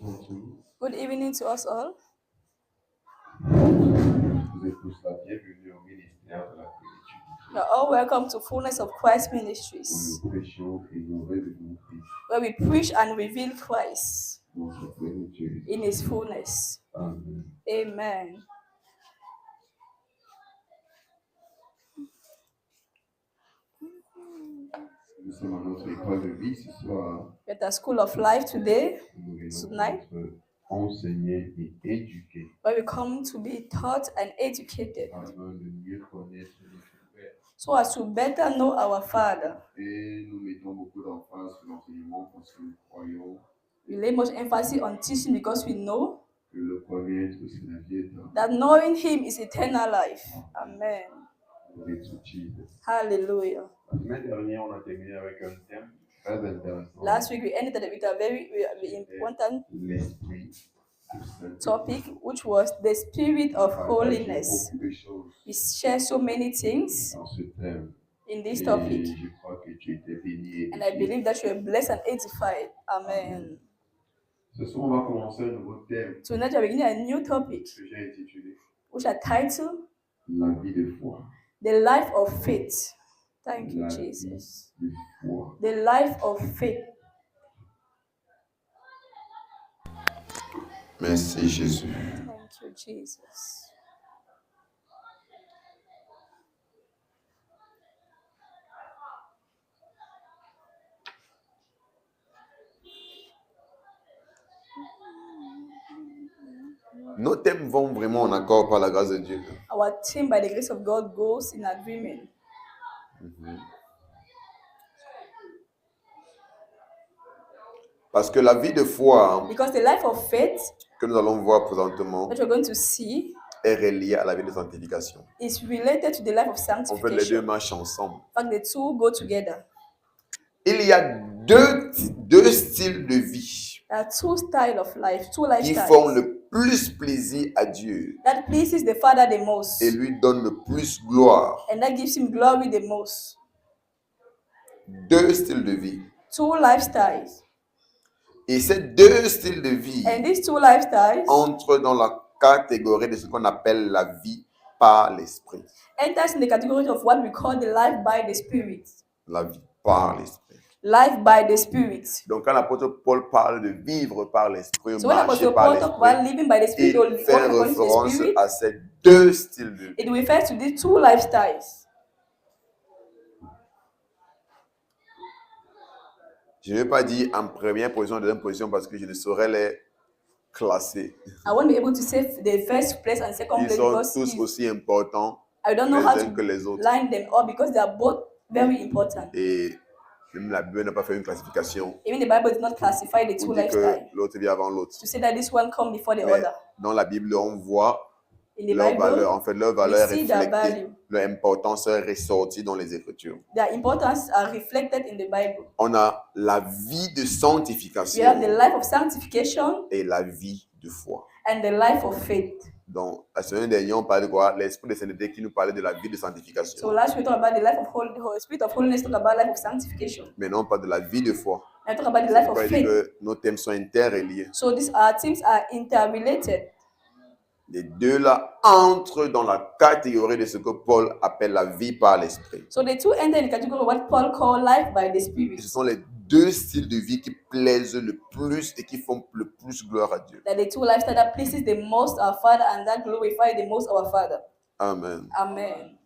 Bonjour. Good evening to us all. Vous êtes tous la bienvenue au ministère de la plénitude. You are all welcome to Fullness of Christ Où Ministries, nous prêchons et nous révélons Christ where we preach and reveal Christ dans sa plénitude. in His fullness. Amen. Amen. Nous sommes à notre école de vie ce soir. We're at the School of Life today, Nous venons tonight, pour être enseignés et éduqués where we come to be taught and educated afin de mieux connaître notre Père. so as to better know our Father. Et nous mettons beaucoup d'emphase sur l'enseignement parce que nous croyons We lay much emphasis on teaching because we know que le connaître, c'est la vie éternelle. that knowing Him is eternal life. Amen. Glory to Jesus. Hallelujah. La semaine dernière, on a terminé avec un thème très intéressant. Last week we ended with a very important L'esprit de sainteté. topic, which was the spirit of On a holiness. beaucoup de choses We share so many things dans ce thème. in this Et topic, je crois que tu étais béni et and I édifié. believe that you are blessed and edified. Amen. Ce soir, on va commencer un nouveau thème Tonight we are beginning a new topic, que j'ai intitulé which are titled La vie de foi. The Life of Faith. Thank you, La Jesus. vie de foi. The life of faith. Merci Jésus. Thank you, Jesus. Nos thèmes vont vraiment en accord par la grâce de Dieu. Our team, by the grace of God, goes in agreement. Parce que la vie de foi Because the life of faith que nous allons voir présentement that we're going to see est reliée à la vie de sanctification. is related to the life of En fait, les deux sanctification. marchent ensemble. In fact, the two go together. Il y a deux styles de vie There are two styles of life, two qui font lifestyles le plus plaisir à Dieu that pleases the Father the most, et lui donnent le plus gloire. and that gives Him glory the most. Deux styles de vie. Two lifestyles, Et ces deux styles de vie and these two lifestyles entrent dans la catégorie de ce qu'on appelle la vie par l'esprit. enters in the category of what we call the life by the Spirit. La vie par l'esprit. Life by the Spirit. Donc, quand l'apôtre Paul parle de vivre par l'esprit, So when marcher Apostle par Paul talks about l'esprit, living by the Spirit or il fait walking according to the référence Spirit, à ces deux styles de vie. it refers to these two lifestyles. Je ne vais pas dire en première position, en deuxième position, parce que je ne saurais les classer. I won't be able to say the first place and second Ils place sont because tous aussi importants I don't know les how uns que to les autres. line them up because they are both very important. Et même la Bible n'a pas fait une classification Even the Bible did not classify the two pour dire que lifestyles l'autre vient avant l'autre. to say that this one come before the Mais other. dans la Bible, on voit In the leur Bible, valeur, en fait, leur valeur see their reflétée, value. leur importance est ressortie dans les Écritures. Their importance are reflected in the Bible. On a la vie de We have the sanctification life of sanctification et la vie de foi. and the life of faith. Donc, la semaine dernière, on parlait de quoi? L'esprit de sainteté qui nous parlait de la vie de So sanctification. last we talked about the life of the Spirit of holiness, talk about life of sanctification. Maintenant, on parle de la vie de foi. I talk about the life On of peut dire faith. que nos thèmes sont interreliés. So these our teams are interrelated. Les deux là entrent dans la catégorie de ce que Paul appelle la vie par l'esprit. So the two enter in the category of what Paul called life by the Spirit. Et ce sont les deux styles de vie qui plaisent le plus et qui font le plus gloire à Dieu. That the two lifestyles that pleases the most our Father and that glorify the most our Father. Amen. Amen.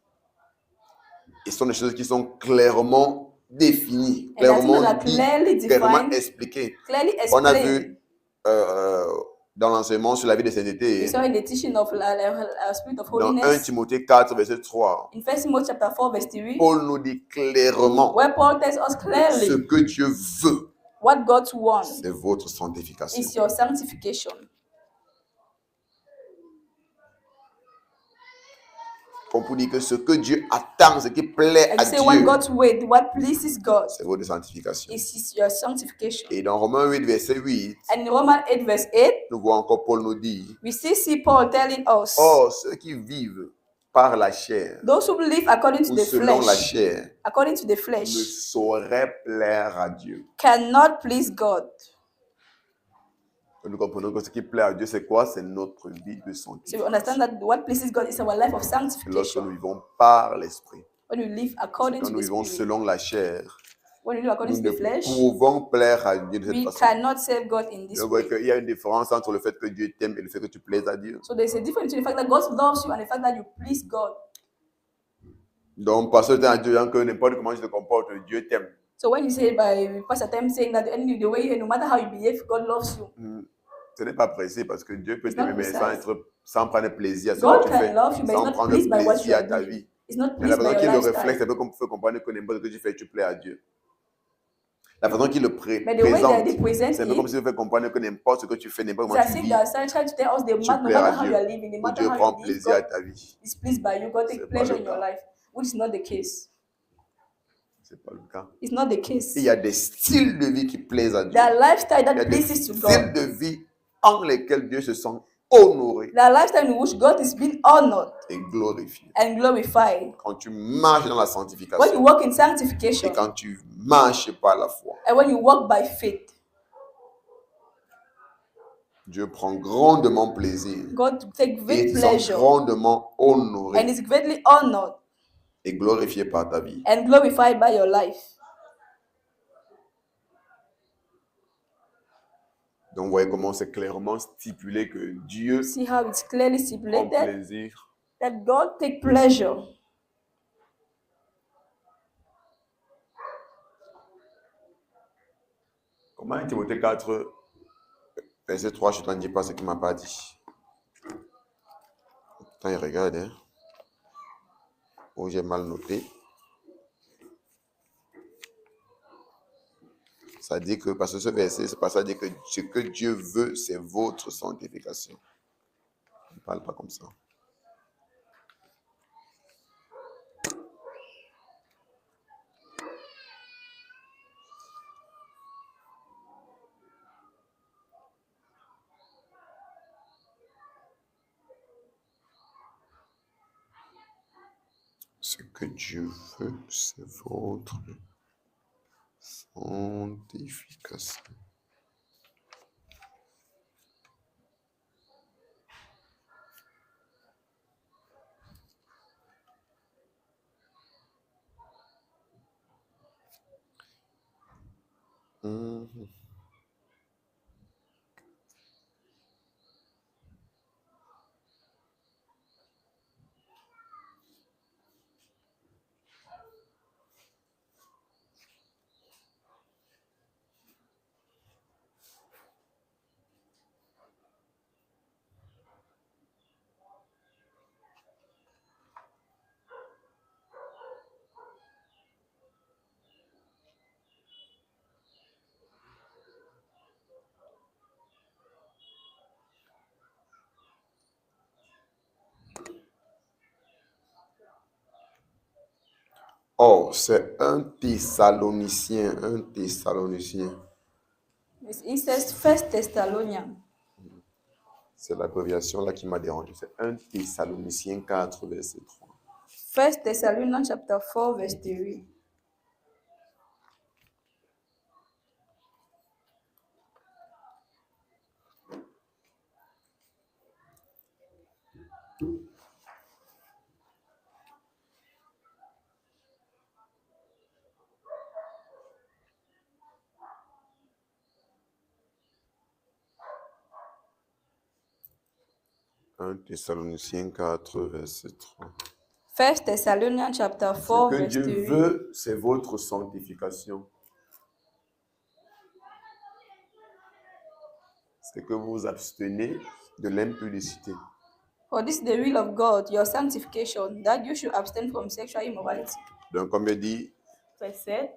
Et ce sont des choses qui sont clairement définies, And that's clairement that dites, clearly clairement defined, expliquées. clearly On a explained. vu dans l'enseignement sur la vie de sainteté, We saw in the teaching of Spirit of dans 1 holiness Timothée 4, verset 3, in 1 Timothy chapter 4 verse 3, Paul nous dit clairement where Paul tells us ce clearly que Dieu veut, what God wants c'est votre sanctification. is your sanctification. Comme pour dire que ce que Dieu attend, ce qui plaît And à you say what Dieu, God's way, what pleases God c'est votre sanctification. is your sanctification. Et dans Romains 8, verset 8, And in Romans 8 verse 8, nous voyons encore Paul nous dire, we still see Paul telling us, or ceux qui vivent par la chair those who live according to ou the selon la flesh, chair according to the ne flesh, sauraient plaire à Dieu. cannot please God. Nous comprenons que ce qui plaît à Dieu, c'est quoi? C'est notre vie de So we sanctification. understand that what pleases God is our life of Et lorsque nous sanctification. vivons par l'esprit, When we live parce que according quand to nous the vivons Spirit, selon la chair, when we live according nous to ne the flesh, pouvons plaire à Dieu de cette we façon. cannot serve God in this Vous voyez way. qu'il y a une différence entre le fait que Dieu t'aime et le fait que tu plaises à Dieu. So there's a difference between the fact that God loves you and the fact that you please God. Donc, passer le temps à Dieu, que n'importe comment je te comporte, Dieu t'aime. So when you say by Pastor Time saying that the way no matter how you behave, God loves you. Ce n'est pas précis parce que Dieu peut It's not t'aimer, mais precise. sans prendre plaisir à ce God que tu can fais, love you, but He's sans not prendre pleased by what you plaisir à are ta doing. vie. He's not Mais la pleased by façon your qu'il le reflète, lifestyle. c'est un peu comme il faut comprendre que n'importe ce que tu fais, tu plais à Dieu. La façon qu'il le But the way présente, that they present c'est un peu comme it, si tu fais comprendre que n'importe ce que tu fais, n'importe it's comment as tu if vis, they are trying to tell us tu no plais à matter how you Dieu. are living, no Ou matter Dieu how prend you live, plaisir à God ta vie. is pleased by you. God C'est takes pas pleasure le in your cas. life, which is not the case. C'est pas le cas. It's not the case. Il y a des styles de vie qui plaisent à Dieu. There are lifestyle Il y a that des pleases to styles God. de vie en lesquels Dieu se sent honoré There are lifestyle in which God is being honored et glorifié. and glorified. Quand tu marches dans la When you sanctification walk in et sanctification quand tu marches par la foi, and when you walk by faith, Dieu prend grandement plaisir God takes et great tu sens pleasure grandement and honoré is greatly honored et glorifié par ta vie. and glorified by your life. Donc, vous voyez comment c'est clairement stipulé que Dieu See how it's clearly prend stipulated plaisir that God takes pleasure. Comment Timothée 4, verset 3, je ne t'en dis pas ce qu'il ne m'a pas dit. Attends, il regarde, hein. Oh, j'ai mal noté. Ça dit que, parce que ce verset, c'est pas ça dit que ce que Dieu veut, c'est votre sanctification. Il ne parle pas comme ça. Ce que Dieu veut, c'est votre sanctification. Oh, c'est un Thessalonicien, It says 1 Thessalonians. C'est l'abréviation là qui m'a dérangé. C'est 1 Thessaloniciens 4, verset 3. 1 Thessalonians chapter 4, verse 3. Un Thessaloniciens 4, verset 3. 1 Thessalonians chapter 4, Ce que verse Dieu 3. veut, c'est votre sanctification. C'est que vous vous abstenez de l'impudicité. For this is the will of God, your sanctification, that you should abstain from sexual immorality. Donc, comme je dis, So I said,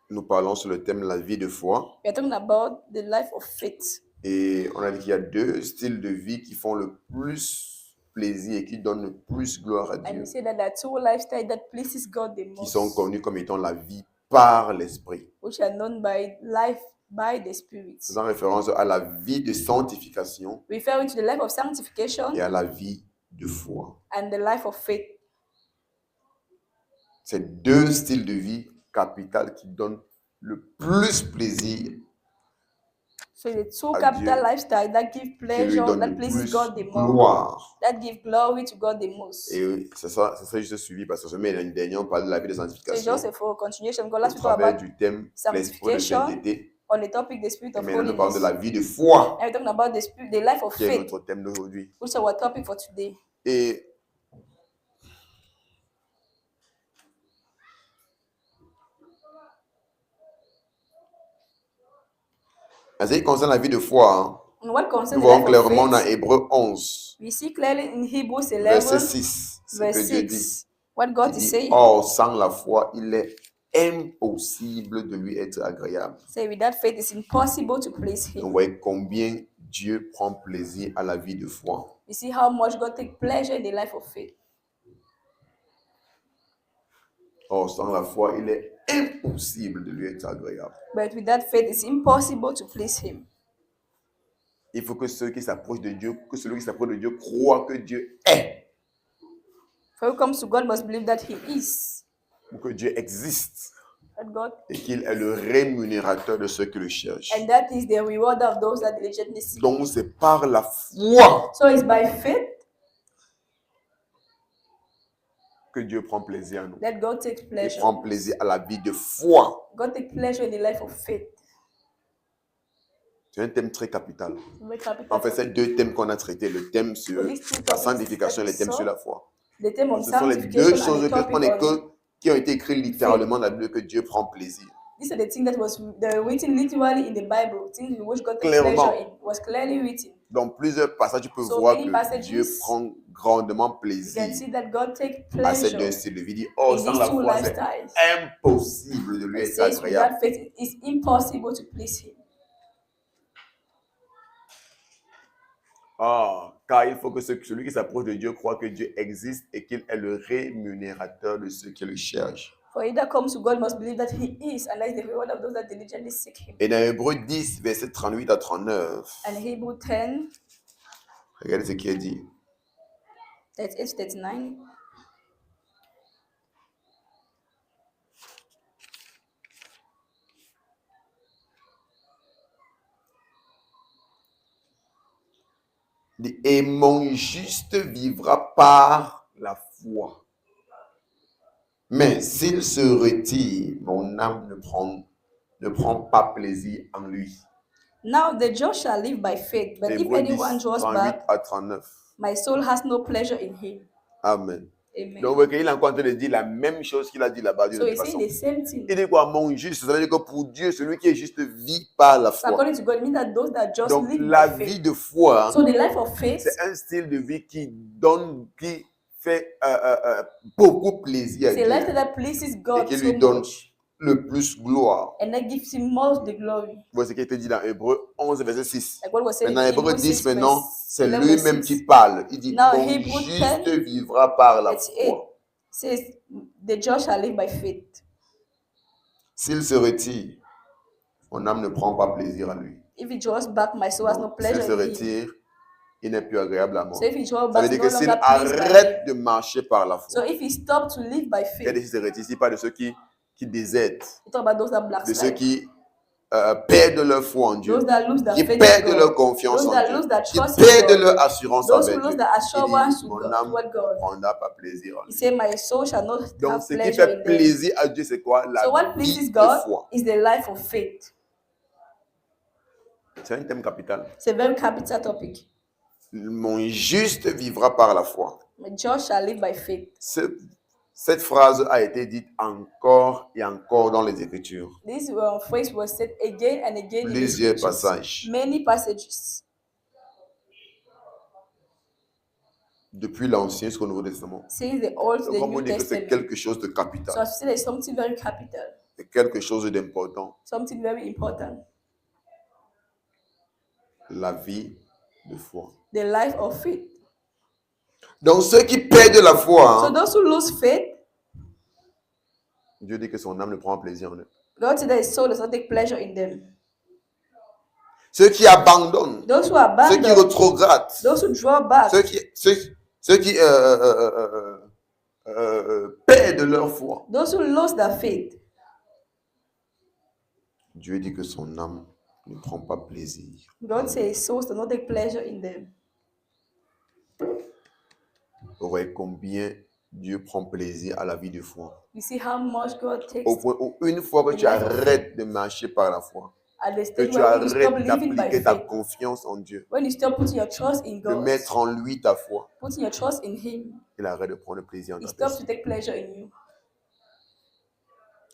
nous parlons sur le thème la vie de foi. we are talking about the life of faith. Et on a dit qu'il y a deux styles de vie qui font le plus plaisir et qui donnent le plus gloire à And Dieu, we say that there are two lifestyles that pleases God the qui most, sont connus comme étant la vie par l'esprit. which are known by life by the Spirit, Faisant référence à la vie de sanctification referring to the life of sanctification et à la vie de foi. and the life of faith. C'est deux styles de vie capitales qui donnent le plus plaisir So the two à capital Dieu lifestyle that give qui lui pleasure, donne that le pleases plus God the most, gloire. that give glory to God the most. Et c'est ça juste suivi parce que semaine l'année dernière, on parlait de la vie de So it's sanctification just a for continuation because au last we talked travers about du thème l'esprit de sanctification sainteté. on the topic the spirit Et of maintenant, nous parlons de holiness. la vie de foi And we're talking about the spirit, the life of qui est faith, notre thème d'aujourd'hui. which is our topic for today. Et en ce qui concerne la vie de foi, And what nous concerns the voyons life clairement of dans faith, Hébreux 11, we see clearly in Hebrews verset 11, 6, ce verse que Dieu dit. 6, what God Il is dit, saying. or sans la foi, il est impossible de lui être agréable. Say without faith it's impossible to please Donc, Him. vous voyez combien Dieu prend plaisir à la vie de foi. You see how much God takes pleasure in the life of faith. Or, sans la foi, il est impossible de lui être agréable. But without faith it's impossible to please Him. Il faut que ceux qui s'approchent de Dieu, que celui qui s'approche de Dieu croit que Dieu est, For who comes to God must believe that He is, ou que Dieu existe, that God, et qu'il est le rémunérateur de ceux qui le cherchent. and that is the reward of those that diligently seek. Donc, c'est par la foi So it's by faith que Dieu prend plaisir à nous. that God takes Il pleasure. prend plaisir à la vie de foi. God takes pleasure in the life of faith. C'est un thème très capital. Very capital En fait, topic. ces deux thèmes qu'on a traités, le thème sur la sanctification et le thème sur la foi. The theme on Ce sont les deux sanctification choses and the topic qui ont été écrites littéralement dans la Bible que Dieu prend plaisir. these are the things that was written literally in the Bible, things in which God takes Clairement. pleasure in, was clearly written. Dans plusieurs passages, tu peux So voir many que passages, Dieu prend grandement You plaisir can see that God takes à ces pleasure deux styles de vie. Il dit, oh, in sans these la two foi, c'est lifestyles. impossible de lui It être says agréable. without faith it's impossible to please Him. Car il faut que celui qui s'approche de Dieu croit que Dieu existe et qu'il est le rémunérateur de ceux qui le cherchent. For he that comes to God must believe that He is, and that is the reward of those that diligently seek Him. Et dans Hébreux 10, versets 38 à 39, And Hebrews 10, regardez ce qui est dit. 38, 39. Il dit, et mon juste vivra par la foi. Mais s'il se retire, mon âme ne prend pas plaisir en lui. Now the just shall live by faith, but if Hébreux 10, anyone draws 38 back, à 39. my soul has no pleasure in him. Amen. Amen. Donc, vous voyez qu'il est encore en train de dire la même chose qu'il a dit là-bas d'une So autre he's saying façon. the same thing. Il dit quoi? Mon juste, ça veut dire que pour Dieu, celui qui est juste vit par la So foi. according to God, it means that those that just Donc, live la by vie faith. de foi, So the life of faith, c'est un style de vie qui fait beaucoup plaisir à it's a lifestyle Dieu that pleases et God qui so lui donne much, le plus gloire. and that gives Him most the glory. Voici ce qui était dit dans Hébreux 11, verset 6. Like what was said Maintenant, in Hébreux Hebrews 10, 6, maintenant, verse c'est 11, lui-même 6. qui parle. Il dit, Now, mon Hebrews juste 10, vivra par la 38 foi. says, the just shall live by faith. S'il se retire, mon âme ne prend pas plaisir à lui. If he draws back, my soul has no Donc, s'il pleasure se in him. retire, il n'est plus agréable à moi. So if he draws Ça veut back, dire no que s'il longer pleased by arrête him. de marcher par la So foi, if he stopped to live by il y a des faith, qui se retirent ici, pas de ceux qui désertent, we talk about those that de ceux backslide, qui perdent leur foi en Dieu, those that lose their qui faith in perdent leur God, confiance those en that Dieu, lose their qui trust in perdent God, leur assurance those who envers lose Dieu. their assurance Il dit, to mon God, âme toward ne God. prendra pas plaisir en He lui. said, my soul shall not Donc, have ce qui pleasure fait in them. plaisir à Dieu, c'est quoi? La So what vie pleases de God foi. is the life of faith. C'est un thème capital. It's a very capital topic. Mon juste vivra par la foi. The just shall live by faith. Cette phrase a été dite encore et encore dans les Écritures. This phrase was said again and again in the Plusieurs scriptures. passages. Many passages. Depuis l'Ancien jusqu'au Nouveau Testament. Since the Old to Donc, the on peut New dire que c'est Testament. quelque chose de So capital. I say there's something very capital, C'est quelque chose d'important. something very important. La vie de foi. The life of faith. Donc, ceux qui perdent la foi, So those who lose faith, Dieu dit que son âme ne prend plaisir en eux. God said that his soul does not take pleasure in them. Ceux qui abandonnent, Those who ceux abandon, qui rétrogradent, those who draw back, ceux qui perdent leur foi. those who lose their faith, Dieu dit que son âme ne prend pas plaisir. God says souls do not take pleasure in them. Vous voyez combien Dieu prend plaisir à la vie de foi. You see how much God takes Au point où une fois que tu life of arrêtes de marcher par la foi, at the que stage tu where when you stop arrêtes living by d'appliquer ta faith, confiance en Dieu, when you stop putting your trust in de God, mettre en lui ta foi, putting your trust in Him, il arrête de prendre plaisir en He ta stops to personne. take pleasure in you.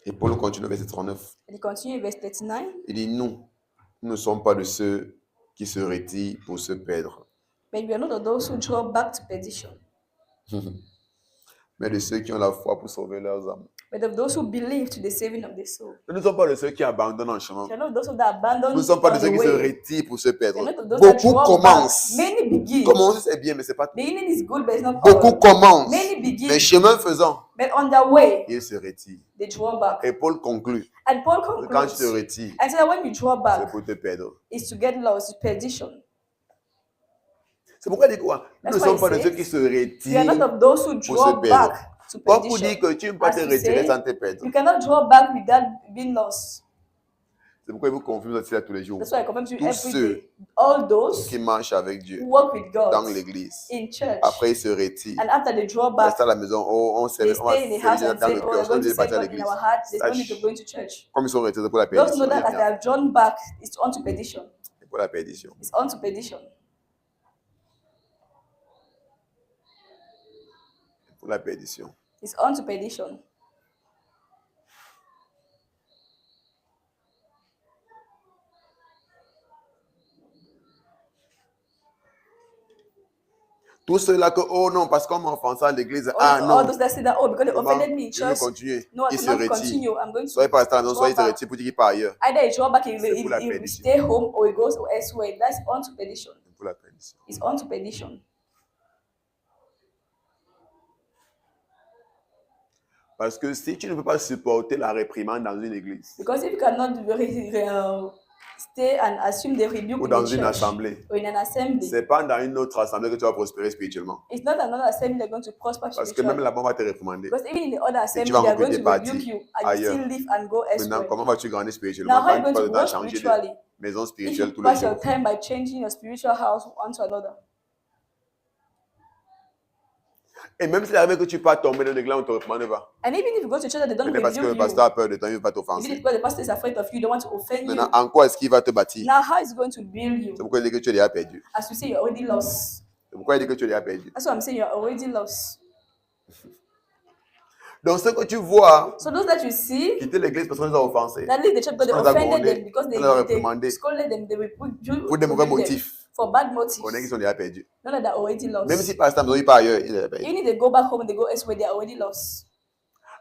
Et Paul continue au verset 39. And he continues in verse 39. Il dit, nous ne sommes pas de ceux qui se retirent pour se perdre, But we are not of those who draw back to perdition, mais de ceux qui ont la foi pour sauver leurs âmes. but of those who believe to the saving of their soul. Nous ne sommes pas de ceux qui abandonnent en chemin. We are not of those who abandon Nous ne sommes pas de on ceux the qui se way. retirent pour se perdre. We are not of those that Beaucoup draw commencent. back. Many begin. Commencer, c'est bien, mais c'est pas tout. Beginning is good, but it's not Beaucoup all. commencent. Many begin. Mais chemin faisant, But on their way, ils se retirent. they draw back. Et Paul conclut And Paul que quand tu te concludes retires, and says that when you draw c'est back, pour te perdre. is to get lost, is perdition. C'est pourquoi il dit quoi? Nous ne That's sommes why pas it de ceux says, qui se We are not retirent. of those who se draw perdre. back to Pas pour dire perdition. que tu ne peux pas te As to retirer say, sans te perdre. you cannot draw back without being lost. C'est pourquoi il vous confirme aussi là tous les jours. That's why I confirm to you Tous every ceux day. All those qui marchent avec Dieu who walk with dans God l'église, in church, après ils se retirent. and after they draw Ils back, restent à la maison, oh, on they va stay in the house servir and dans say, le oh, cœur, we're on going ne to veut pas serve à God in l'église. our heart. There's no need Sache, to go into church. comme ils sont retirés pour la Those perdition, know that as they have drawn back, it's unto perdition. c'est pour la perdition. It's unto perdition. C'est pour la perdition. It's unto perdition. Tout cela que, oh non, parce qu'on m'a offensé à l'église, All non, those that say that, oh, because they comment offended me in je veux church, continuer. no, I Ils se cannot retirent. continue. I'm going to Soyez pas restés à la maison, draw soyez se back. retirent pour dire qu'il part ailleurs. Either he draw back, C'est pour la he perdition. stay home, or he goes elsewhere. That's unto perdition. C'est pour la perdition. It's unto perdition. Parce que si tu ne peux pas supporter la réprimande dans une église Because if you cannot stay and assume the rebuke ou in dans the une church assemblée, or in an assembly, c'est pas dans une autre assemblée que tu vas prospérer spirituellement. it's not another assembly they're going to prosper Parce que même spiritually. là-bas, on va te réprimander. Because even in the other assembly, vas they are going regretter to partir rebuke you and you ailleurs. still leave and go Maintenant, elsewhere. comment vas-tu grandir spirituellement Now, how are you quand tu going passes to le temps à grow changer de spiritually maison if spirituelle you tous les pass your jours? time by changing your spiritual house onto another? Et même si arrive que tu pas tomber dans l'église, on ne te réprimande pas. And even if you go to church and they don't Peut-être parce que le rebuke pasteur you, a peur de toi, il ne veut pas even if t'offenser. because the pastor is afraid of you, don't want to offend Maintenant, you. en quoi est-ce qu'il va te bâtir? Now, how is he going to build you? C'est pourquoi il dit que tu es déjà perdu. As we say, you're already lost. C'est pourquoi il dit que tu es déjà perdu. That's what I'm saying, you're already lost. Donc, ce que tu vois, So those that you see, quitter l'église parce qu'on les a offensés, that leave the church because they On les a offended grondés, them, because on les a they réprimandés scolded them, they rebuke pour des mauvais them motifs, for bad on est qu'ils motives. sont déjà perdus. Know that they're already lost. Même si par exemple, il part ailleurs, il est perdu. Even if they go back home and they go elsewhere, they're already lost.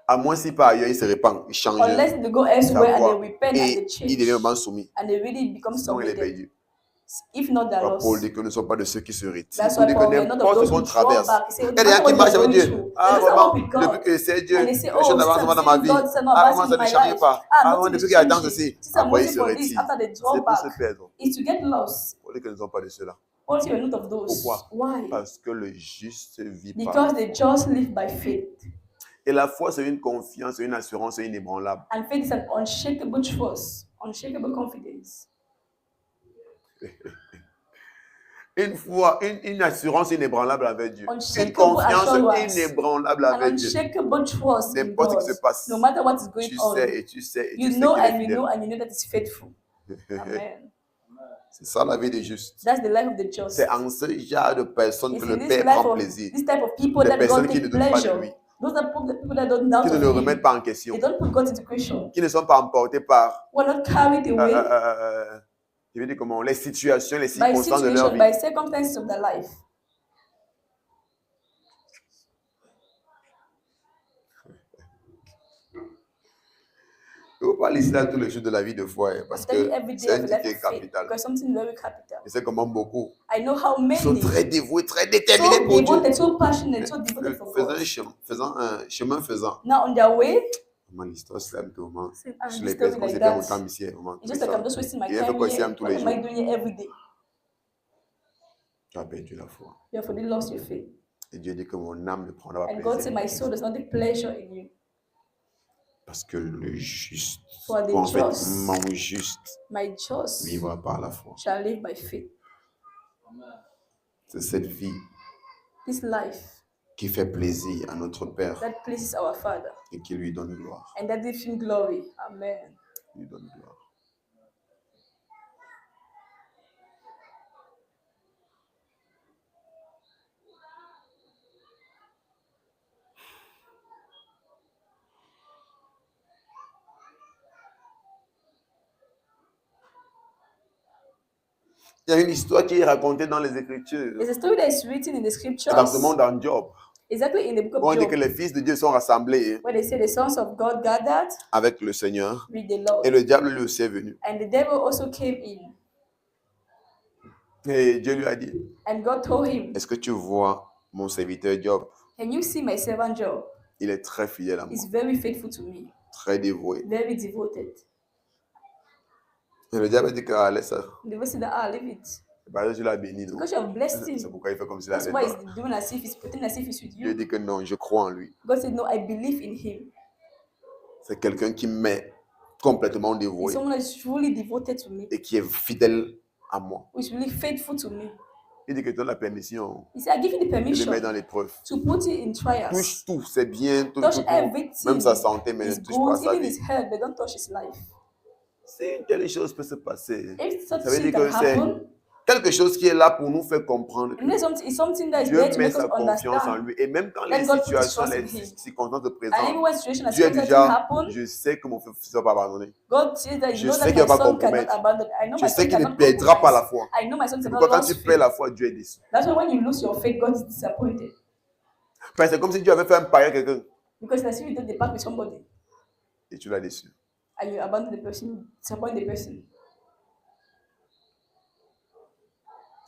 À moins s'il part ailleurs, il se répand, il change Unless they go sa elsewhere and voix they repent and they et change. il devient vraiment soumis. And they really become Sinon, il est submitted. perdu. If not, they're Alors, Paul lost. dit que nous ne sommes pas de ceux qui se retirent. That's Il why dit que Paul, we are not of n'importe those ce qu'on who draw traverse, back. He said, il y a des gens qui marchent avec Dieu. Ah, vraiment, depuis que c'est Dieu, les choses n'avancent pas dans ma vie. Ah, comment ça ne change pas? Ah, vraiment, depuis qu'il y a tant ceci. Après, il se retire. C'est pour se perdre. Is to get lost. Paul dit que nous ne sommes pas de ceux-là. Paul said, we're not of those. Pourquoi? Why? Parce que le juste vit par. Because they just live by faith. Et la foi, c'est une confiance, c'est une assurance, c'est inébranlable. And faith is an unshakable trust, unshakable confidence. Une foi, une assurance inébranlable avec Dieu. Une Unshakable confiance assurance. inébranlable An avec Dieu. unshakable trust in N'importe ce God. qui se passe, No matter what is going tu on. sais et tu sais et tu You sais know qu'il est and you fidèle. know and you know that it's faithful. Amen. C'est ça la vie des justes. That's the life of the just. C'est en ce genre de personnes It's que in le this Père life prend of plaisir. this type of people Les that personnes God qui ne take doutent pas de pleasure. lui, Those are people that don't doubt qui ne of le him. remettent pas en question, They don't put God into question. qui ne sont pas emportés par Who are not carried away je veux dire comment, les situations, les by circonstances de leur situation, vie. by circumstances of their life. Je vous parle ici là tous les jours de la vie de foi hein, parce I tell you que every day c'est un of the truc life qui est of faith, capital. because something very capital. Je sais comment beaucoup I know how sont many très dévoués, très déterminés so pour Dieu. devoted, so passionate, so devoted for God. Chemin faisant. Now on their way, Comment l'histoire c'est un peu moment. c'est Sur un les story personnes qu'on like s'est fait mon that. temps ici. Moment. It's just like I'm just wasting my Il y a un peu time quoi here. siam tous What les am I jours. doing here every day? Tu as perdu la foi. You have already lost your faith. Et Dieu dit que mon âme ne prendra pas And God said, plaisir. my soul does not take pleasure in you. Parce que le juste, For the ou en fait, just, mon juste, my just vivra par la foi. shall live by faith. C'est cette vie This life qui fait plaisir à notre Père that pleases our Father et qui lui donne gloire. and that gives him glory. Amen. Lui donne gloire. Il y a une histoire qui est racontée dans les Écritures, There's a story that is written in the scriptures, exactement dans Job, exactly in the book où on of dit que Job, les fils de Dieu sont rassemblés where they say the sons of God gathered avec le Seigneur with the Lord. et le diable lui aussi est venu. And the devil also came in. Et Dieu lui a dit, And God told him, est-ce que tu vois mon serviteur Job? can you see my servant Job? Il est très fidèle à moi, He's very faithful to me, très dévoué. very devoted. Et le diable dit que laisse ça. And the devil said, leave it. Parce que tu l'as béni, non? Because you have blessed C'est him. pourquoi il fait comme s'il That's avait why pas. he's doing as if he's pretending as if he's with Dieu you. dit que non, je crois en lui. God said, no, I believe in him. C'est quelqu'un qui m'est complètement He's dévoué someone that is truly devoted to me, et qui est fidèle à moi. who is really faithful to me. Il dit que tu as la permission He said, I give you the de le permission mettre dans l'épreuve. to put it in trials. Touche tout, c'est bien, tout, Touch tout, tout. everything. Même sa santé, mais It's ne touche pas good, sa even vie. his health, but don't touch his life. Si une telle chose peut se passer, If such ça veut thing dire can que c'est happen, quelque chose qui est là pour nous faire comprendre and it's something that is Dieu there to met make us sa confiance en understand. lui. Et même quand Let les God put his situations, trust in les him. circonstances se And even présentent, when situation and Dieu est circumstances déjà, happen, je sais que mon fils ne va pas abandonner. God says that Je you know sais that qu'il my va pas son cannot compromettre. abandon. I know Je my sais son qu'il ne cannot perdra pas la compromise. foi. I know my son C'est cannot pourquoi quand lose tu perds faith. la foi, Dieu est déçu. That's why when you lose your faith, God is disappointed. Parce que c'est comme si Dieu avait fait un pari à quelqu'un Because as if you don't depart with somebody et tu l'as déçu. and you abandon the person, disappoint the person.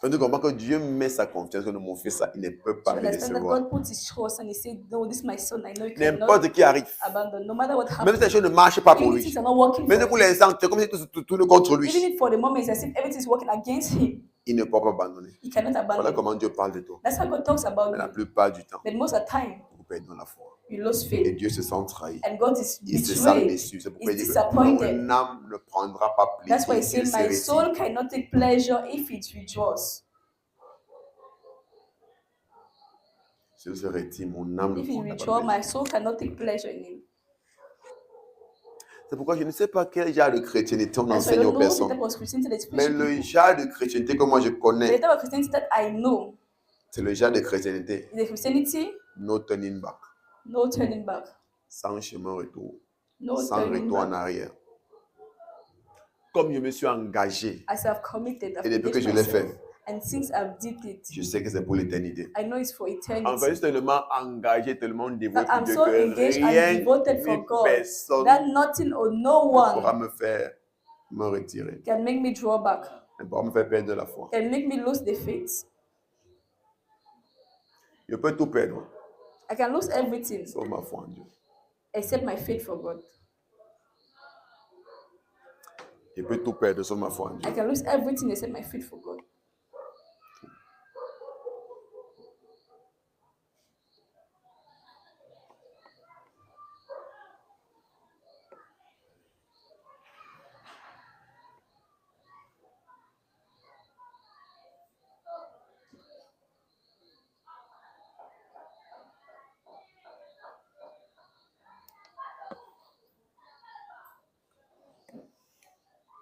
Donc tu comprends que Dieu met sa confiance que mon fils, il ne peut So pas you me understand that décevoir. God put his trust and he said, no, this is my son. I know you cannot N'importe qui arrive. abandon. No matter what Même happens, si les choses ne marchent pas pour even if lui. things are not working Même for pour him, l'instant, c'est comme si tout tourne contre even lui. if for the moment it's as if everything is working against him, Il ne peut pas abandonner. he cannot Voilà abandon. comment Dieu parle de toi. That's how God talks about Mais la you. plupart du temps, But most of the time, vous perdez dans la foi. you lose Et faith. Dieu se sent trahi. And God is Il se sent betrayed. déçu. C'est pourquoi il He's dit que disappointed. mon âme ne prendra pas That's why he plaisir said, s'il my se soul retire. cannot take pleasure if it withdraws. S'il se retire, mon âme ne If it prendra pas withdraws, plaisir. my soul cannot take pleasure in him. C'est pourquoi je ne sais pas quel genre de chrétienté on That's why I enseigne aux don't know the type personnes. of Christianity that's Mais preaching le people. genre de chrétienté que moi je The connais, type of Christianity that I know c'est le genre de chrétienté is the Christianity, no turning back, no turning back. sans chemin retour, No sans turning retour en back. arrière. Comme je me suis engagé As I've committed, I've et depuis que engaged je l'ai myself. fait, And since I've did it, je sais que c'est pour l'éternité. I know it's for En fait, eternity. je suis tellement engagé, tellement dévoué That pour I'm Dieu so que engaged and rien devoted ni for God personne that nothing or no ne pourra one me faire me retirer, can make me draw back, ne pourra me faire perdre la foi. can make me lose the faith. Je peux tout perdre, I can lose everything sauf ma foi en Dieu. except my faith for God. Je peux tout perdre, sauf ma foi en I Dieu. can lose everything except my faith for God.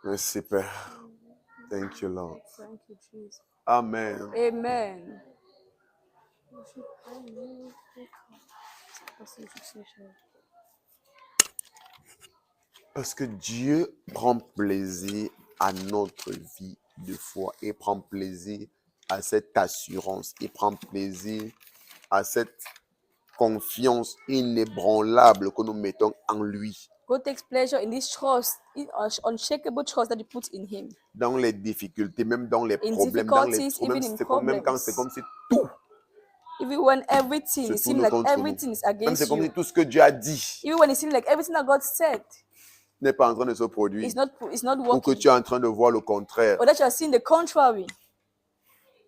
Merci Père. Thank you Lord. Thank you, Jesus. Amen. Amen. Parce que Dieu prend plaisir à notre vie de foi. Il prend plaisir à cette assurance. Il prend plaisir à cette confiance inébranlable que nous mettons en lui. God takes pleasure in this trust, in unshakable trust that you put in Him. Dans les difficultés, même dans les In problèmes, dans les difficulties, problèmes, even in c'est comme, même quand problems. c'est comme si tout Even when everything, se it seems tourne like contre nous. everything is Même against c'est comme si you. tout ce que Dieu a dit Even when it seems like everything that God said n'est pas en train de se produire. is not Ou que working, tu es en train de voir le contraire. or that you are seeing the contrary.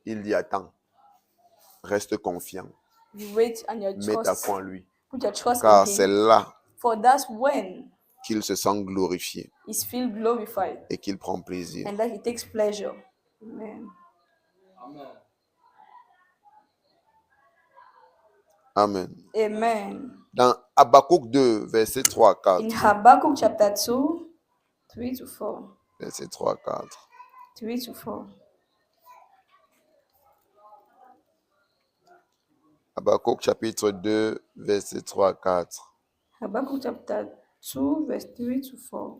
Il dit attends, reste confiant, You wait and your mets ta trust, foi en lui. put your trust Car in c'est Him, là For that's when qu'il se sent glorifié he's feel glorified et qu'il prend plaisir. and that he takes pleasure. Amen. Amen. Amen. Dans Habakkuk 2, versets 3 à In 4. Habakkuk chapter 2, 3 to 4. Versets 3 à 4. 3 to 4. Habakkuk chapitre 2, versets 3 à 4. Habakkuk chapter 2, verse 3 to 4.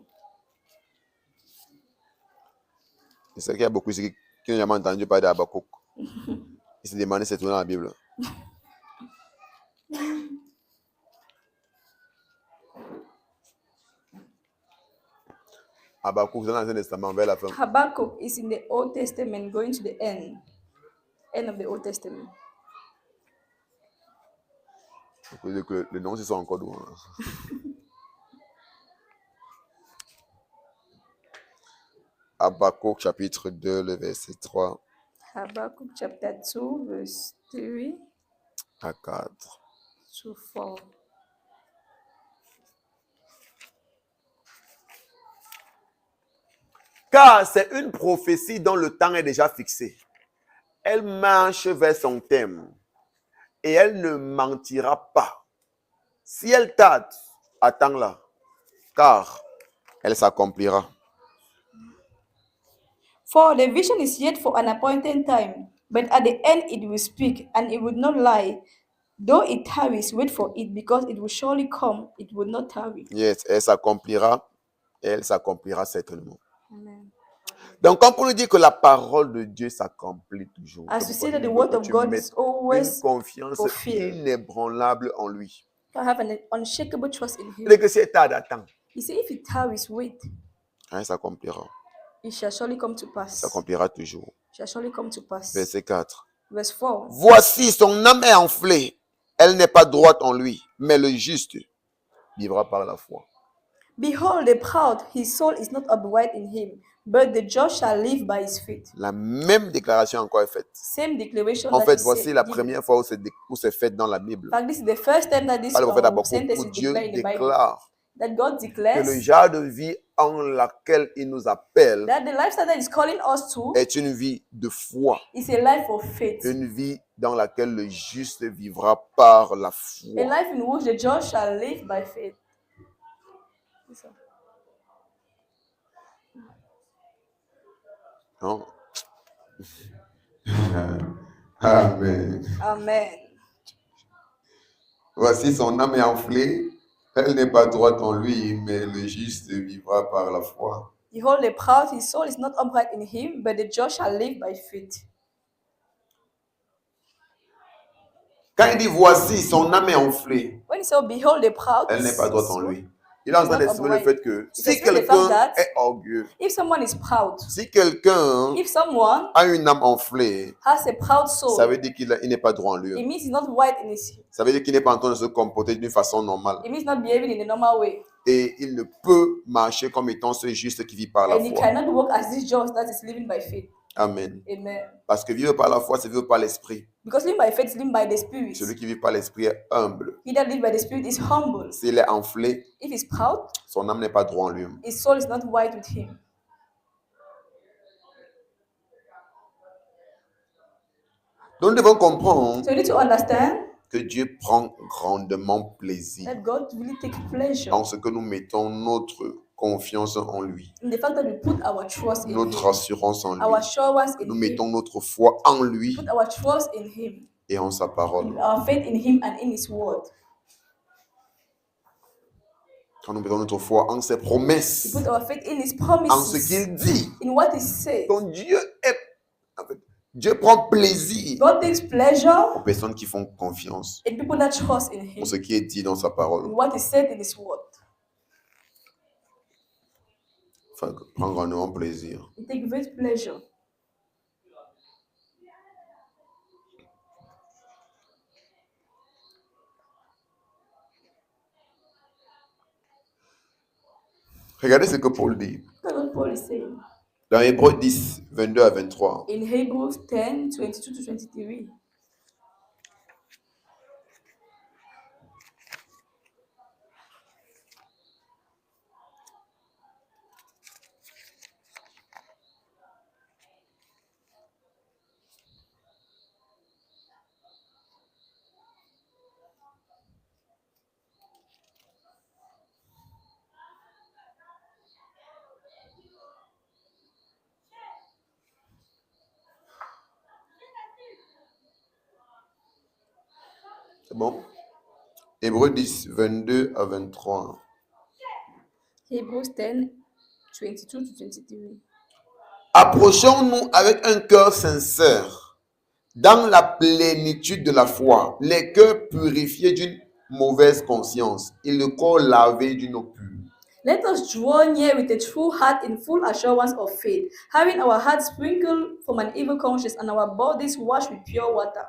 Je sais qu'il y a beaucoup ici qui n'ont jamais entendu parler d'Habakkuk. Ils se demandent si c'est tout dans la Bible. Habakkuk, c'est dans l'Ancien Testament, vers la fin. Habakkuk is in the Old Testament, going to the end of the Old Testament. Que les noms, ils sont encore doux. Habakkuk chapitre 2, le verset 3 Habakkuk chapter 2, verse 3 à 4. to 4. Car c'est une prophétie dont le temps est déjà fixé. Elle marche vers son thème et elle ne mentira pas. Si elle tarde, attends-la, car elle s'accomplira. For the vision is yet for an appointed time, but at the end it will speak, and it will not lie. Though it tarries, wait for it, because it will surely come, it will not tarry. Yes, elle s'accomplira et elle s'accomplira certainement. Amen. Donc, quand on nous dit que la parole de Dieu s'accomplit toujours, As we c'est say pourquoi that the il word faut of que tu God mettes is une always confiance fulfilled. inébranlable en lui. To have an unshakable trust in Him. Et que si elle tarde, attends, He said, if it tarries, wait, elle s'accomplira. it shall surely come to Elle pass. s'accomplira toujours. It shall surely come to pass. Verset 4. Verse 4. Voici, son âme est enflée. Elle n'est pas droite en lui, mais le juste vivra par la foi. Behold, the proud, his soul is not upright in him, but the just shall live by his faith. La même déclaration encore est faite. Same declaration En that fait, is voici said, la given. première fois où c'est fait dans la Bible. In fact, this is the first time that this Par le prophète Habakkuk, sentence où is Dieu declared in the Bible. déclare That God que le declares genre de vie en laquelle il nous appelle that the lifestyle that is calling us to est une vie de foi. is a life of faith. Une vie dans laquelle le juste vivra par la A foi. life in which the just shall live by faith. Non? Amen. Amen. Voici, son âme est enflée. Elle n'est pas droite en lui, mais le juste vivra par la foi. Behold, the proud, his soul is not upright in him, but the just shall live by faith. Quand il dit voici, son âme est enflée, When he said, behold, the proud, elle n'est his pas droite en soul, lui. Il est en train d'exprimer le fait que si quelqu'un est orgueilleux, if someone is proud, si quelqu'un if someone a une âme enflée, has a proud soul, ça veut dire qu'il n'est pas droit en it lui. means he's not white in his. Ça veut dire qu'il n'est pas en train de se comporter d'une façon normale. It means not behaving in the normal way. Et il ne peut marcher comme étant ce juste qui vit par la And he foi. cannot walk as this just that is living by faith. Amen. Amen. Parce que vivre par la foi, c'est vivre par l'esprit. Because living by faith is living by the Spirit. Celui qui vit par l'esprit est humble. He that lives by the Spirit is humble. S'il est enflé, If he's proud, son âme n'est pas droit en lui. his soul is not white with him. Donc nous devons comprendre So you need to understand que Dieu prend grandement plaisir that God really takes pleasure en ce que nous mettons notre confiance en lui, in the fact that we put our trust in notre Him, assurance en our lui. assurance in Nous Him, mettons notre foi en lui put our trust in Him, et en sa parole. our faith in Him and in His word. Quand nous mettons notre foi en ses promesses, We put our faith in His en ce promises, qu'il dit, in what He says. donc Dieu prend plaisir God takes pleasure aux personnes qui font confiance in people that trust in en Him, ce qui est dit dans sa in parole. what is said in His word. Enfin, prend grandement plaisir. He takes great pleasure. Regardez ce que Paul dit. That's what Paul is saying. Dans Hébreux 10, 22 à 23. In Hebrews 10, 22 to 23. C'est bon? Hébreux 10, 22 à 23. Hebrews 10, 22 to 23. Approchons-nous avec un cœur sincère, dans la plénitude de la foi, les cœurs purifiés d'une mauvaise conscience et le corps lavé d'une eau pure. Let us draw near with a true heart in full assurance of faith, having our hearts sprinkled from an evil conscience and our bodies washed with pure water.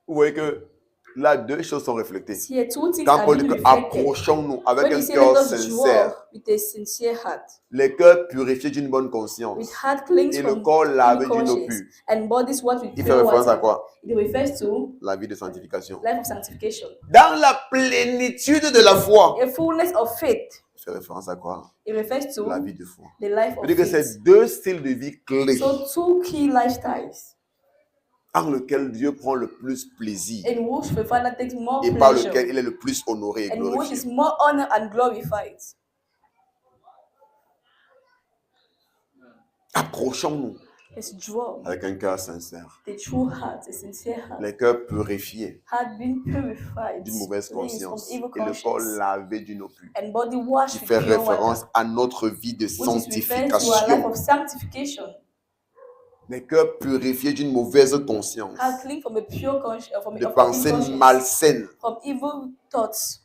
Vous voyez que là, deux choses sont reflétées. Here, two things Quand are Paul being dit que reflected. approchons-nous avec When un he said, cœur let us sincère, draw with a sincere heart, les cœurs purifiés d'une bonne with conscience heart cleansed et le from corps evil lavé d'une eau conscience, pure. and bodies washed with Il fait pure référence à water. quoi? It refers to La vie de sanctification. life of sanctification. Dans la plénitude de la foi. A fullness of faith. Il fait référence à quoi? It refers to La vie de foi. the life of C'est-à-dire que faith. c'est deux styles de vie clés So two key lifestyles en lesquels Dieu prend le plus plaisir in which the Father takes more et par pleasure lequel il est le plus honoré et and which glorifié. is more honored and glorified. Approchons-nous Let's draw avec un cœur sincère, the true heart, a sincere heart, les cœurs purifiés heart being purified, d'une mauvaise cleansed from conscience evil et le corps conscience, lavé d'une eau pure. and body washed Qui with fait pure référence water, à notre vie de which is referring to our life sanctification. of sanctification. Les cœurs purifiés d'une mauvaise conscience, Heart clean from a pure conscience, from de of evil pensées conscience, malsaines, from evil thoughts,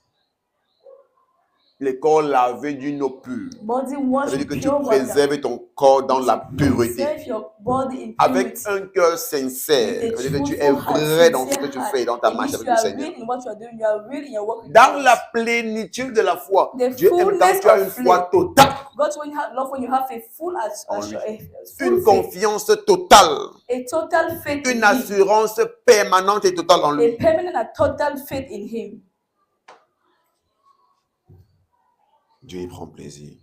les corps lavés d'une eau pure. body Ça washed veut dire with que tu pure water. préserves ton corps dans la pureté. Preserve your body in Avec purity. un cœur sincère, With a ça veut dire que tu es truthful heart, vrai dans ce que sincere tu heart. fais, dans ta It marche means avec you le are Seigneur. real in what you are doing. You are real in your work with Dans God. la plénitude de la foi, The Dieu aime quand fullness tu as of une foi faith. totale, God's love when you have a full, En lui. full une faith, confiance totale, a total faith une in Him, assurance permanente et totale en a lui. permanent and total faith in Him. Dieu y prend plaisir.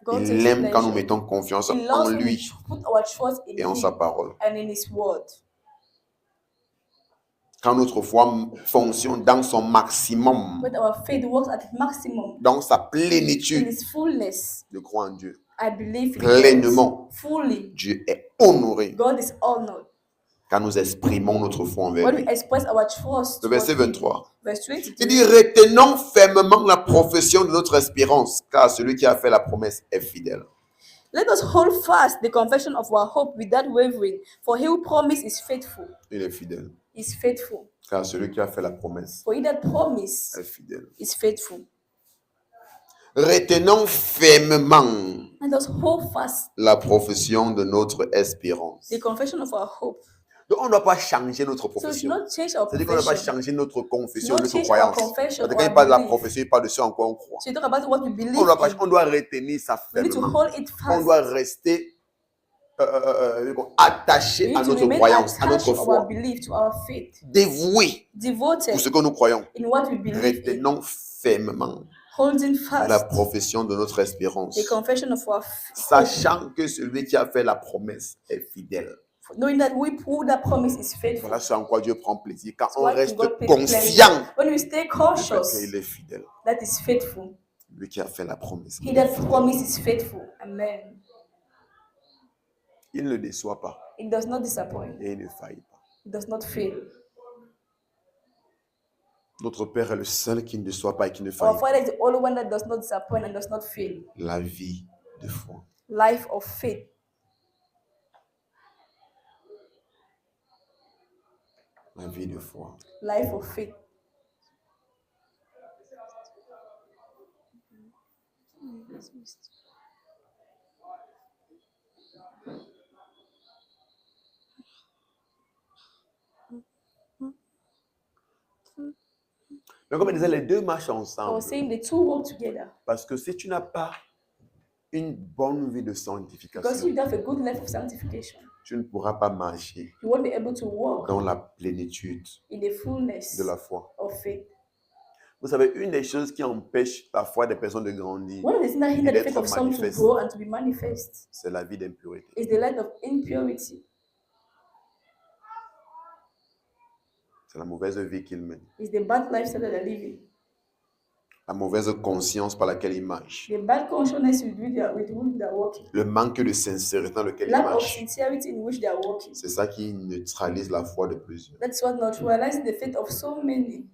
God Il takes aime quand nous pleasure. mettons confiance He en loves when we lui put our trust in et en sa Him parole. and in His word. Quand notre foi fonctionne dans son maximum, When our faith works at its maximum, dans sa in plénitude, its fullness, je crois en Dieu. I believe in Pleinement. God fully. Dieu est honoré God is honored quand nous exprimons notre foi envers when lui. we express our trust. Le verset towards Him. 23. Verse Il 23. dit, retenons fermement la profession de notre espérance, car celui qui a fait la promesse est fidèle. Let us hold fast the confession of our hope without wavering, for he who promised is faithful. Il est fidèle. Is faithful. Car celui qui a fait la promesse For he that promised est fidèle. is faithful. Retenons fermement Let us hold fast la profession de notre espérance. the confession of our hope. Donc, on ne doit pas changer notre So we should profession. not change our C'est-à-dire qu'on ne doit pas profession. changer notre confession, Not notre change croyance. our confession Parce que or quand il our parle de la belief. profession, il parle de ce en quoi on croit. So you talk about what we believe On in. doit retenir ça We need to fermement. hold it On fast. doit rester attaché We à need to notre remain croyance, à attached notre to our foi. belief, to our faith. Dévoué Devoted pour ce que nous croyons. in what we believe in. Retenons fermement Holding la fast profession de notre espérance, the confession of our hope. sachant que celui qui a fait la promesse est fidèle. Knowing that who that promise is faithful. Voilà ce en quoi Dieu prend plaisir. Quand on What reste God takes conscient pleasure. When we stay du fait cautious, qu'il est fidèle. that is faithful. Lui qui a fait la promesse. He that promise is faithful. Amen. Il ne déçoit pas It does not disappoint. et il ne faillit pas. It does not fail. Notre Père est le seul qui ne déçoit pas et qui ne Our faillit pas. Father is the only one that does not disappoint and does not fail. La vie de foi. Life of faith. La vie de foi. Life of faith. Mais comme je disais, les deux marchent I ensemble. was saying the two work together. Parce que si tu n'as pas une bonne vie de Because sanctification, you have a good life of sanctification, tu ne pourras pas marcher you won't be able to walk dans la plénitude in the fullness de la foi. of faith. Vous savez, une des choses qui empêche parfois des personnes de grandir, One of the things that hinder the d'être faith of some to manifeste. grow and to be manifest c'est la vie d'impureté. is the light of impurity. C'est la mauvaise vie qu'ils mènent. Is the bad lifestyle that they're living. La mauvaise conscience par laquelle ils marchent. The bad consciousness with which they are walking. Le manque de sincérité dans lequel ils Lack of marchent. sincerity in which they are walking. C'est ça qui neutralise la foi de plusieurs. That's what neutralizes the faith of so many.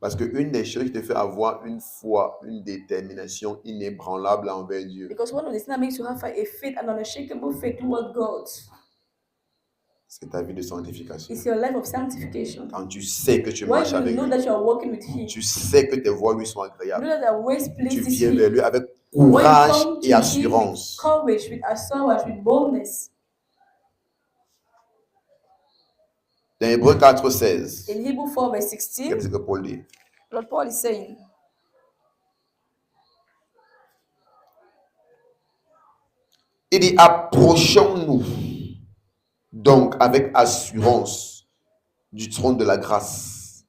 Parce qu'une des choses qui te fait avoir une foi, une détermination inébranlable envers Dieu, Because one of the things that makes you have a faith, an unshakable faith toward God, c'est ta vie de sanctification. is your life of sanctification. Quand tu sais que tu When marches you avec know lui, that you are walking with Him, tu sais que tes voies lui sont you agréables, know that the ways tu pleases viens vers Him. lui avec When you courage come et to Him with assurance. courage, with assurance, with boldness. Dans Hébreux 4:16, In Hebrews 4 verse qu'est-ce 16, que Paul dit? Lord Paul is saying, Il dit, approchons-nous donc avec assurance du trône de la grâce,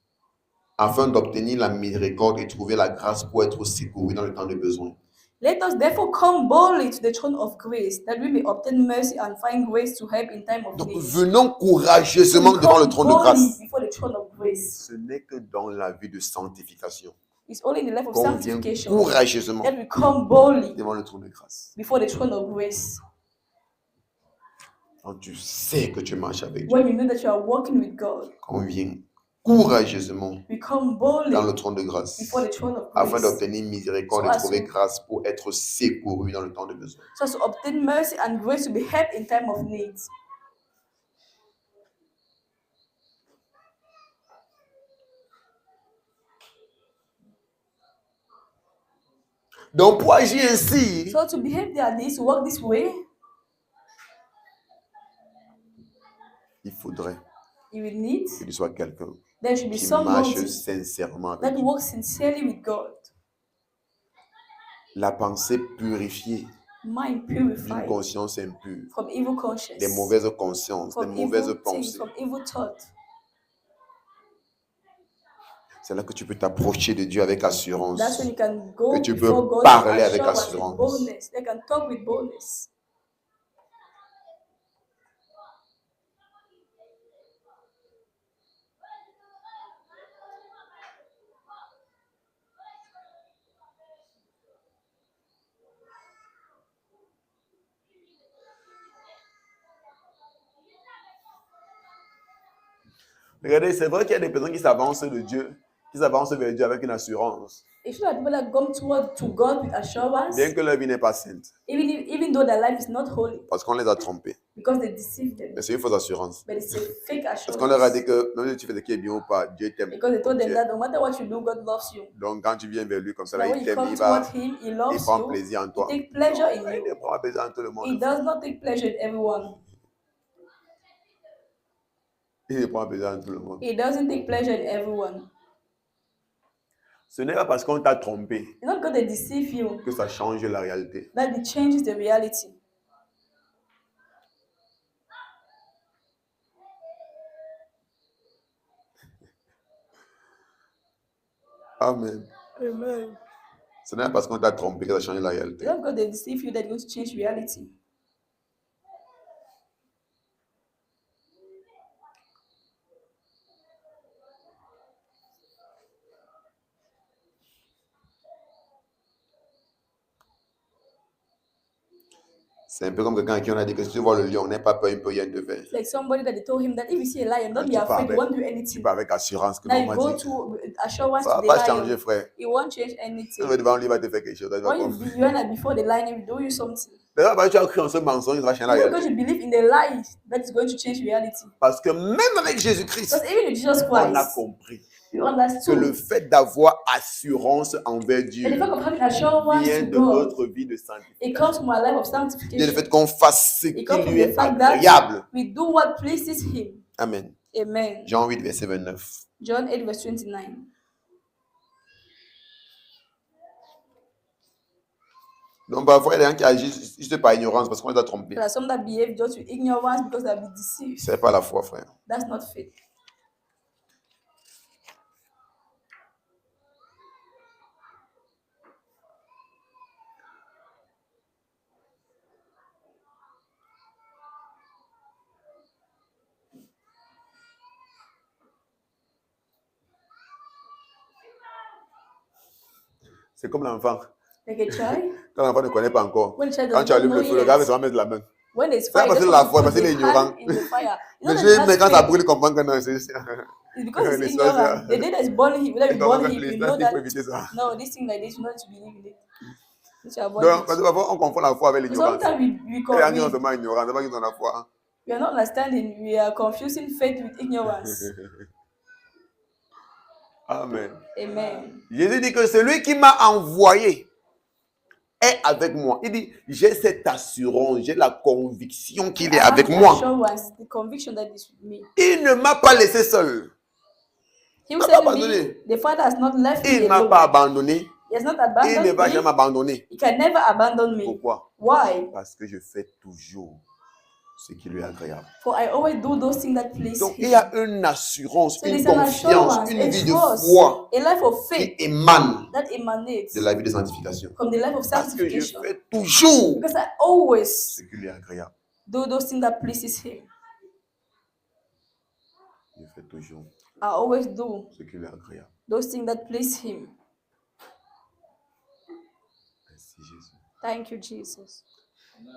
afin d'obtenir la miséricorde et trouver la grâce pour être secouru dans le temps de besoin. let us therefore come boldly to the throne of grace, that we may obtain mercy and find grace to help in time of Donc, need. venons So courageusement we devant le come trône de boldly grâce. before the throne of grace. Ce n'est que dans la vie de sanctification It's only in the life of qu'on vient sanctification courageusement that we come boldly devant le trône de grâce. before the throne of grace. Quand tu sais que tu marches avec Dieu, When you know that you are walking with God, qu'on vient courageusement we come boldly dans le trône de grâce, before the throne of afin grace, d'obtenir miséricorde So et as trouver we- grâce pour être secouru dans le temps de besoin. so as to obtain mercy and grace to be helped in time of need. Donc, pour agir ainsi, So to behave like this, to walk this way, il faudrait you will need, que tu sois quelqu'un there should be qui someone marche sincèrement avec that Dieu. walks sincerely with God, La pensée purifiée mind d'une purified conscience impure, from evil conscience, des mauvaises consciences, des from mauvaises evil things, pensées. from evil thought. C'est là que tu peux t'approcher de Dieu avec assurance. That's when you can go Que tu peux before God parler with avec assurance, assurance. with boldness. They can talk with boldness. Regardez, c'est vrai qu'il y a des personnes qui s'avancent de Dieu, qui s'avancent vers Dieu avec une assurance, It's not people that come to God with assurance, bien que leur vie n'est pas sainte, even though their life is not holy, parce qu'on les a trompés. because they deceived them. Mais c'est une fausse assurance. But it's a fake Parce qu'on leur a dit assurance. que même si tu fais ce qui est bien ou pas, Dieu t'aime. Because they told them Ok. that no matter what you do, God loves you. Donc quand tu viens vers lui comme ça, So là, when il you t'aime, come il va, toward Him, He il loves prend you. plaisir en He toi. takes pleasure in Il ne you. prend pas plaisir en tout le He monde. does not take pleasure in everyone. Il ne prend plaisir en tout le monde. He doesn't take pleasure in everyone. Ce n'est pas parce qu'on t'a trompé It's not because they deceive you que ça change la réalité. that it changes the reality. Amen. Amen. Ce n'est pas parce qu'on t'a trompé que ça change la It's réalité. not because they deceive you that it's going to change reality. C'est un peu comme quelqu'un à qui on a dit que si tu vois le lion, n'aie pas peur, il ne peut rien te faire. It's like somebody that they told him that if you see a lion, don't be Tu pars afraid, it avec, won't do tu anything. pars avec assurance que Now non, you on go m'a dit. to assurance Ça to ne the va pas changer, lion. frère. It won't change Tu anything. vas devant lui, il va te faire quelque chose. Tu vas When comprendre. you are before the lion, he will do you something. D'ailleurs, parce que tu as cru en ce mensonge, ça va changer la Not because réalité. you believe in the lie that is going to change reality. Parce que même avec Jésus-Christ, Because even with Jesus on a Christ, compris you que understood le fait d'avoir assurance envers that Dieu the fact of having assurance vient to de God, notre vie de it sanctification. comes from our life of Vient du sanctification. fait qu'on fasse ce It qui comes from lui the est fact that agréable. we do what pleases Him. Amen. Amen. Jean 8, verset 29. John 8, verse 29. Donc parfois, il y a des gens qui agissent juste par ignorance parce qu'on les a trompés. There are some that behave just with ignorance because they have been deceived. C'est pas la foi, frère. That's not faith. C'est comme l'enfant. Like a child, Quand l'enfant ne connaît pas encore. when the child Quand does tu not allumes know le feu, le gars va yet, se mettre la main. when there's C'est pas fire, parce just que la want foi, to parce put qu'il est the ignorant. hand in the fire. You know Mais, that mais has quand ça faith. brûle, il comprend que non, c'est It's because les it's soeurs, ignorant. The day that's born him, whether il we comprend born que him, les you soeurs, know il faut that éviter ça. no, this thing like this, you not to believe in it. You should avoid Donc, parce it. que parfois, on confond la foi avec So l'ignorance. sometimes Et les gens qui sont seulement ignorants, c'est pas qu'ils ont la foi. we are not understanding. We are confusing faith with ignorance. Amen. Amen. Jésus dit que celui qui m'a envoyé est avec moi. Il dit, j'ai cette assurance, j'ai la conviction qu'il est I have avec the moi. assurance, the conviction that is with me. Il ne m'a pas laissé seul. He who M'a sent pas me, abandonné. the Father has not left Il me ne m'a alone. pas abandonné. He has not Il ne abandoned va jamais me. abandonner. He can never abandon me. Pourquoi? Why? Parce que je fais toujours ce qui lui est agréable. For I always do those things that please Donc, il Him. y a une assurance, So une there's an confiance, assurance, une a vie de trust, foi a life of qui faith émane that emanates de la vie de sanctification. from the life of Parce que je sanctification. fais toujours Because I always ce qui lui est agréable. do those things that pleases Him. Je fais toujours I always do ce qui lui est agréable. those things that please Him. Merci Jésus. Thank you, Jesus.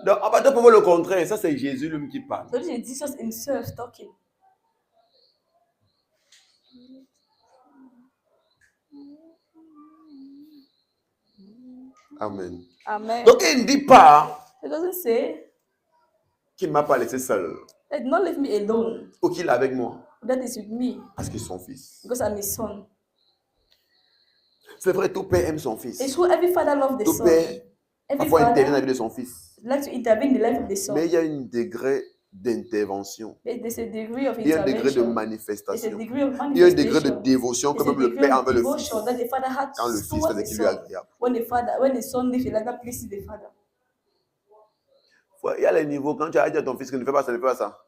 Donc, à partir pour le contraire, ça c'est Jésus lui qui parle. So this is Jesus Himself talking. Amen. Amen. Donc, il ne dit pas It doesn't say, qu'il ne m'a pas laissé seul "Let not leave me alone." ou qu'il est avec moi That is with me parce qu'il est son fils. because I'm His son. C'est vrai, tout père aime son fils. It's who every father loves the Tout son. père Every parfois intervient dans la father vie de son fils. likes to intervene in the life of the son. Mais il y a un degré d'intervention. There's a degree of Il y a un degré de intervention. There's a manifestation. degree of Il y a un degré de manifestation. dévotion que There's a même le degree père of envers le fils. devotion that the father had Quand le fils fait towards ce the qui lui est son. agréable. When the son lives a life that pleases the father. Il y a les niveaux, quand tu as dit à ton fils que ne fais pas ça, ne fais pas ça.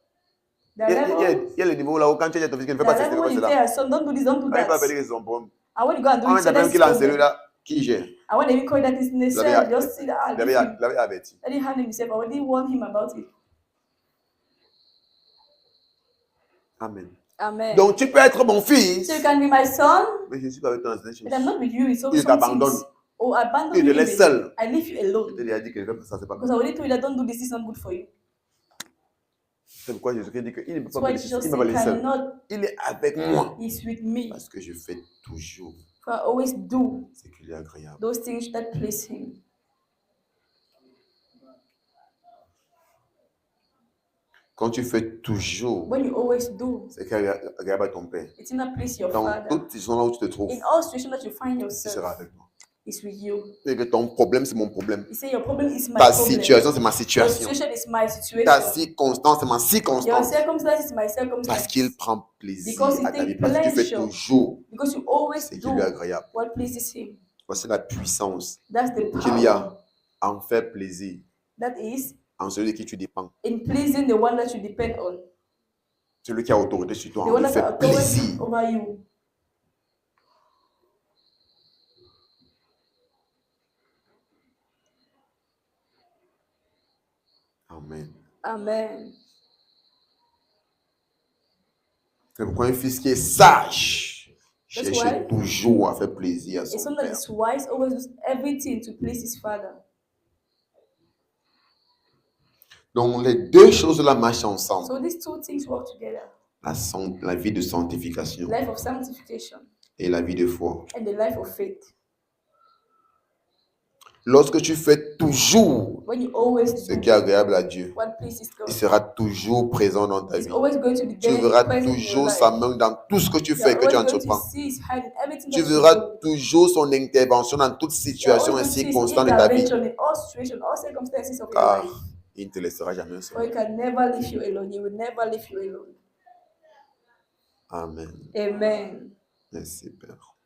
There Il y are a, levels. il y a les niveaux là où quand tu as dit à ton fils que ne fais There pas are ça, ne levels fais when pas you cela. tell your son, don't do this, don't do On ne peut pas that. dire que c'est son problème. And when you go and do On it, so appelle that's qu'il a his problem. celui-là qui gère. And when they call that is necessary, just see that Il avait averti. let him handle himself. I already warned him about it. Amen. Amen. Donc tu peux être mon fils, So you can be my son, mais je ne suis pas avec toi dans cette but I'm chose. not with you. It's Il always t'abandonne. something. Or abandon Il te you. laisse even. seul. I leave you alone. Il a dit que ne fais pas ça, c'est pas Because I bon. already told you that don't do this is not good for you. C'est pourquoi Jésus dit qu'il ne peut That's pas me why laisser Jesus seul. Il ne va pas said, laisser seul. cannot. Il est avec moi He's with me. parce que je fais toujours For I always do ce qui lui est agréable. those things that please Him. Quand tu fais toujours When you always do, ce qui est agréable à ton père, it's not please your dans father. toutes les situations là où tu te trouves, In all situations that you find il sera yourself, avec moi. it's with you. Et que ton problème, c'est mon problème. You say your problem is my Ta problem. situation, c'est ma Your situation. situation is my Ta situation. circonstance, c'est ma Your circonstance. circumstance is my Parce circumstance. qu'il prend plaisir Because he à ta vie. takes Parce que tu fais pleasure. toujours Because you always ce qui do lui est agréable. what pleases Him. Voici la puissance That's the qu'il y a power. à en faire plaisir That is en celui de qui tu dépends. in pleasing the one that you depend on. Celui qui a autorité sur toi, The en one lui that has fait authority plaisir. over you. Amen. Amen. C'est pourquoi un fils qui est sage That's cherche why toujours à faire plaisir à A son son that père. is wise always does everything to please his father. Donc les deux choses-là marchent ensemble. So these two things work together. La vie de sanctification Life of sanctification et la vie de foi. and the life of faith. Lorsque tu fais toujours When you always ce do qui est agréable à Dieu, what pleases God, il sera toujours présent dans ta He's vie. always going to be Tu there verras present in your toujours life. sa main dans tout ce que tu You fais, are que tu always going to entreprends. see His hand in everything Tu that you verras do. toujours son intervention dans toute You are situation always et going to see His circonstance de ta vie. intervention in all situations, all circumstances of your Car life. il ne te laissera jamais For He seul. can never leave you alone. He will never leave you alone. Amen. Amen. Merci, Père.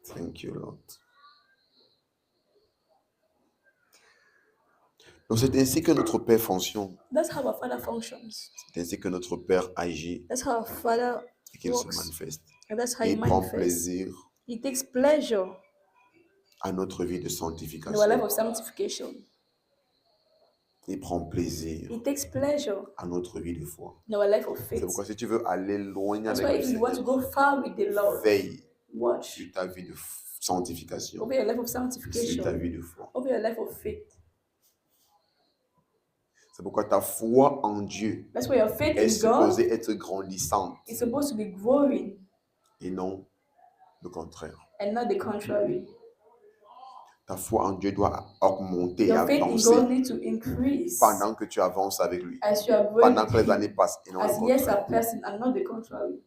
Thank you, Lord. Donc c'est ainsi que notre Père fonctionne. That's how our Father functions. C'est ainsi que notre Père agit That's how our Father et qu'il se works. manifeste. And that's how Et He il prend manifests. plaisir He takes pleasure à notre vie de in our life sanctification. of sanctification. Il prend plaisir He takes pleasure à notre vie de foi. in our life of C'est faith. pourquoi si tu veux aller loin That's avec why le if you want to Seigneur, go far with the Lord, veille Watch sur ta vie de sanctification, over your life of sur ta sanctification, vie de foi. over your life of faith. C'est pourquoi ta foi en Dieu That's why your faith est in God supposée être grandissante is supposed to be growing et non le contraire. and not the contrary. Ta foi en Dieu doit augmenter et Your faith in God avancer needs to increase pendant que tu avances avec lui, as you are growing pendant que les with années Him, passent et non le as years contraire. are passing and not the contrary.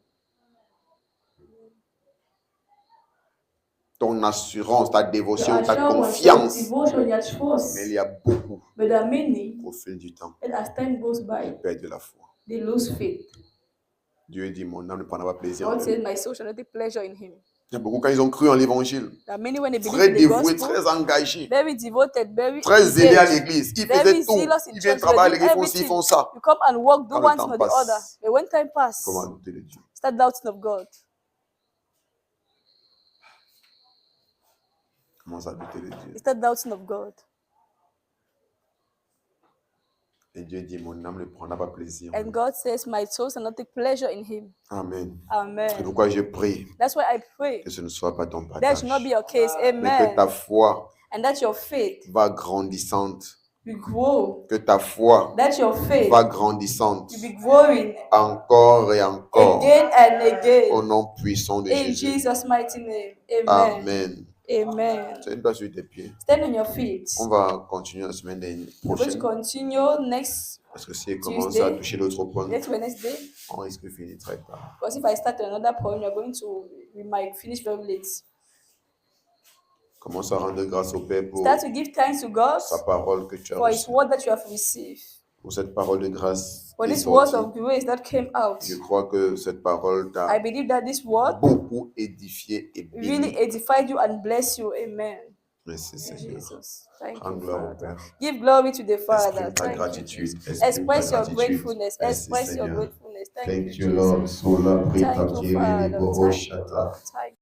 Ton assurance, ta Your dévotion, ta assurance, your confiance, devotion, your trust. mais il y a beaucoup But there are many au fil du temps that as time goes qui by, perdent de la foi. they lose faith. Dieu dit, mon âme ne prendra pas plaisir en God lui. says, my soul shall not take pleasure in Him. Il y a beaucoup quand ils ont cru en l'évangile, There are many when they très believe in the dévoués, gospel, très engagés, very devoted, very très zélés à engaged. l'église. Ils Very faisaient tout. zealous in Ils viennent church, travailler à they do l'église, ils font ci, ils everything. font ça. You come and work, do Quand le one temps thing or the passe, other. But when time passes, Comment douter de Dieu? start doubting of God. Commence à douter de Dieu. You start doubting of God. Et Dieu dit, mon âme ne prendra pas plaisir. And God says, my soul shall not take pleasure in Him. Amen. C'est Amen. pourquoi je prie That's why I pray que ce ne soit pas ton that partage, should not be your case. mais que ta Amen. foi And that your faith va grandissante, will grow. que ta foi That your faith va grandissante will be growing encore et encore again and au again. nom puissant de In Jésus. Jesus' mighty name. Amen. Amen. Amen. Tu dois sur tes pieds. Stand on your feet. On va continuer la semaine We're going to prochaine continue next parce que si elle commence à toucher l'autre point, next Wednesday. on risque de finir très tard. Because if I start another point, we might finish very late. Commence à rendre grâce au Père pour Start to give thanks to God sa parole que tu as for His reçue, word that you have received. pour cette parole de grâce For qui est this word sortie. of grace that came out. Je crois que cette parole I t'a believe that this word beaucoup édifié et really béni. edified you and bless you. Amen. Merci Seigneur. Jesus. Thank Rends you, gloire au Father. Père. Give glory to the Father. Exprime ta Thank you. gratitude. Exprime Express ta your gratitude. gratefulness. Merci Express your Seigneur. gratefulness. Thank Thank you, you Lord. Jesus. Sola Thank preta you, kiri Father. boro Thank you, shata. Lord. Thank